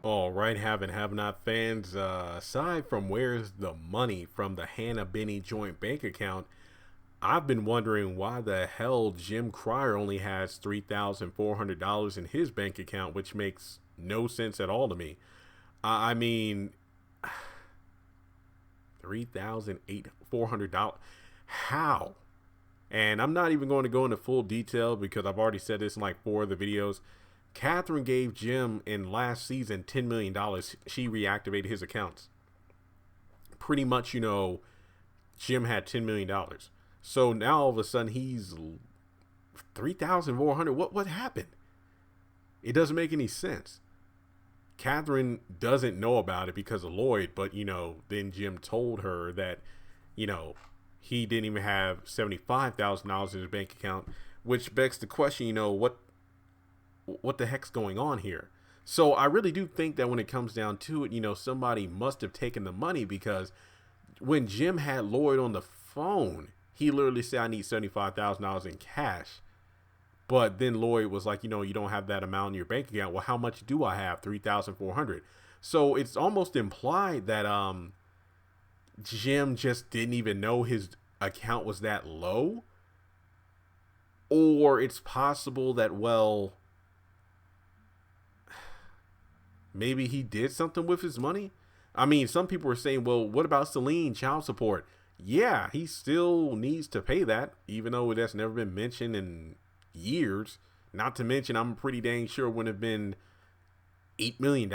All right, have and have not fans. Aside from where's the money from the Hannah Benny joint bank account, I've been wondering why the hell Jim Cryer only has $3,400 in his bank account, which makes no sense at all to me. I mean, $3,400. How? And I'm not even going to go into full detail because I've already said this in like four of the videos. Catherine gave Jim in last season $10 million. She reactivated his accounts. Pretty much, Jim had $10 million. So now all of a sudden he's 3,400. What happened? It doesn't make any sense. Catherine doesn't know about it because of Lloyd, but then Jim told her that, you know, he didn't even have $75,000 in his bank account, which begs the question, what the heck's going on here? So I really do think that when it comes down to it, somebody must have taken the money because when Jim had Lloyd on the phone, he literally said, I need $75,000 in cash. But then Lloyd was like, you don't have that amount in your bank account. Well, how much do I have? 3,400. So it's almost implied that Jim just didn't even know his account was that low. Or it's possible that, well, maybe he did something with his money. I mean, some people are saying, well, what about Celine child support? Yeah, he still needs to pay that, even though that's never been mentioned in years. Not to mention, I'm pretty dang sure it wouldn't have been $8 million.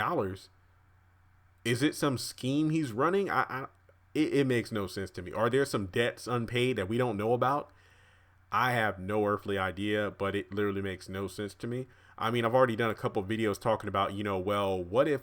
Is it some scheme he's running? It makes no sense to me. Are there some debts unpaid that we don't know about? I have no earthly idea, but it literally makes no sense to me. I mean, I've already done a couple of videos talking about, well, what if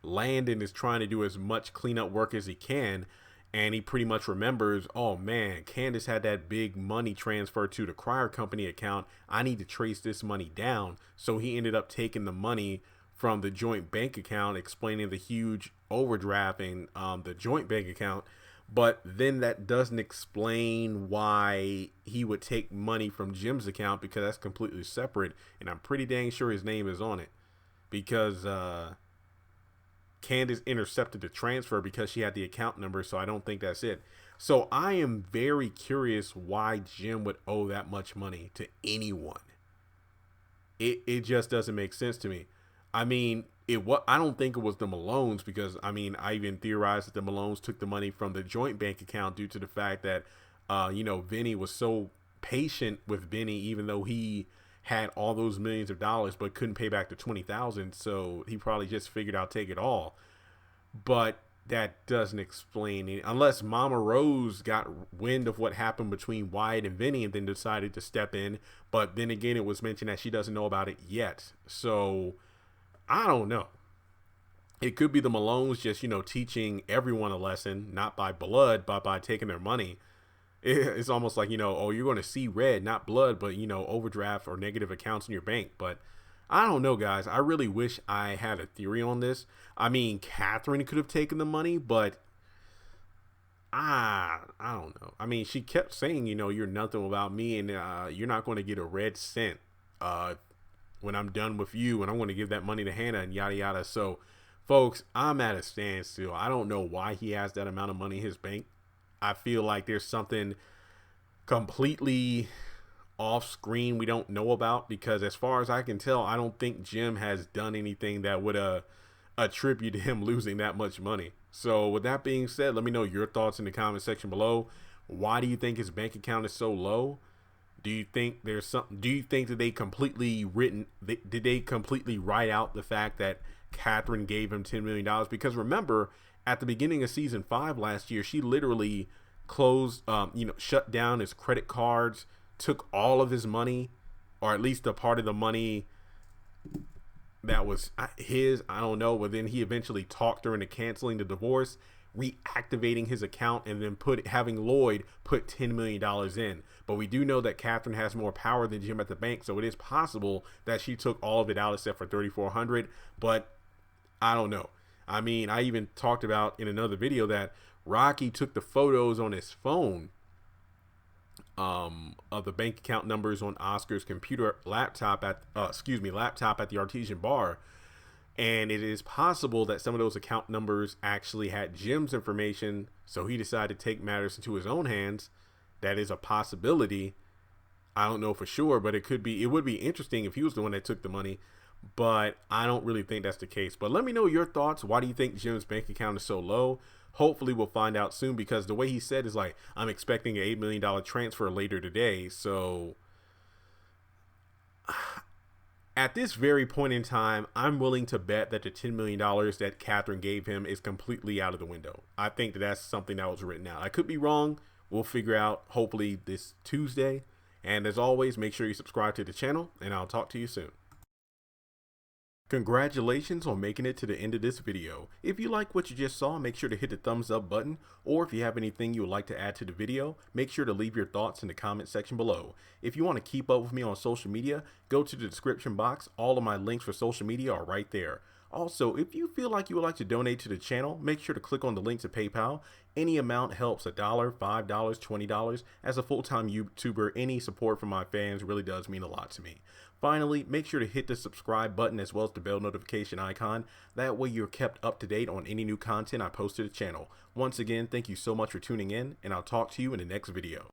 Landon is trying to do as much cleanup work as he can, and he pretty much remembers, oh man, Candace had that big money transfer to the Cryer Company account. I need to trace this money down. So he ended up taking the money from the joint bank account, explaining the huge overdraft in the joint bank account. But then that doesn't explain why he would take money from Jim's account, because that's completely separate. And I'm pretty dang sure his name is on it, because Candace intercepted the transfer because she had the account number. So I don't think that's it. So I am very curious why Jim would owe that much money to anyone. It just doesn't make sense to me. I mean, I don't think it was the Malones, because I even theorized that the Malones took the money from the joint bank account due to the fact that Vinny was so patient with Benny, even though he had all those millions of dollars but couldn't pay back the 20,000. So he probably just figured I'll take it all. But that doesn't explain it, unless Mama Rose got wind of what happened between Wyatt and Vinny and then decided to step in. But then again, it was mentioned that she doesn't know about it yet. So I don't know. It could be the Malones just, teaching everyone a lesson, not by blood, but by taking their money. It's almost like, oh, you're going to see red, not blood, but, overdraft or negative accounts in your bank. But I don't know, guys. I really wish I had a theory on this. I mean, Catherine could have taken the money, but I don't know. I mean, she kept saying, you're nothing without me, and you're not going to get a red cent when I'm done with you, and I'm going to give that money to Hannah and yada yada. So, folks, I'm at a standstill. I don't know why he has that amount of money in his bank. I feel like there's something completely off screen we don't know about, because as far as I can tell, I don't think Jim has done anything that would attribute to him losing that much money. So with that being said, let me know your thoughts in the comment section below. Why do you think his bank account is so low? Do you think there's something? Do you think that did they completely write out the fact that Catherine gave him $10 million? Because remember, at the beginning of season 5 last year, she literally closed, shut down his credit cards, took all of his money, or at least a part of the money that was his. I don't know. But then he eventually talked her into canceling the divorce, reactivating his account, and then having Lloyd put $10 million in. But we do know that Catherine has more power than Jim at the bank, so it is possible that she took all of it out except for $3,400. But I don't know. I mean, I even talked about in another video that Rocky took the photos on his phone of the bank account numbers on Oscar's computer laptop laptop at the artesian bar, and it is possible that some of those account numbers actually had Jim's information, so he decided to take matters into his own hands. That is a possibility. I don't know for sure, but it could be. It would be interesting if he was the one that took the money, but I don't really think that's the case. But let me know your thoughts. Why do you think Jim's bank account is so low? Hopefully we'll find out soon, because the way he said is like, I'm expecting an $8 million transfer later today. So at this very point in time, I'm willing to bet that the $10 million that Catherine gave him is completely out of the window. I think that that's something that was written out. I could be wrong. We'll figure out hopefully this Tuesday. And as always, make sure you subscribe to the channel, and I'll talk to you soon. Congratulations on making it to the end of this video. If you like what you just saw, make sure to hit the thumbs up button, or if you have anything you would like to add to the video, make sure to leave your thoughts in the comment section below. If you want to keep up with me on social media, go to the description box. All of my links for social media are right there. Also, if you feel like you would like to donate to the channel, make sure to click on the link to PayPal. Any amount helps. $1, $5, $20. As a full-time YouTuber, any support from my fans really does mean a lot to me. Finally, make sure to hit the subscribe button as well as the bell notification icon. That way you're kept up to date on any new content I post to the channel. Once again, thank you so much for tuning in, and I'll talk to you in the next video.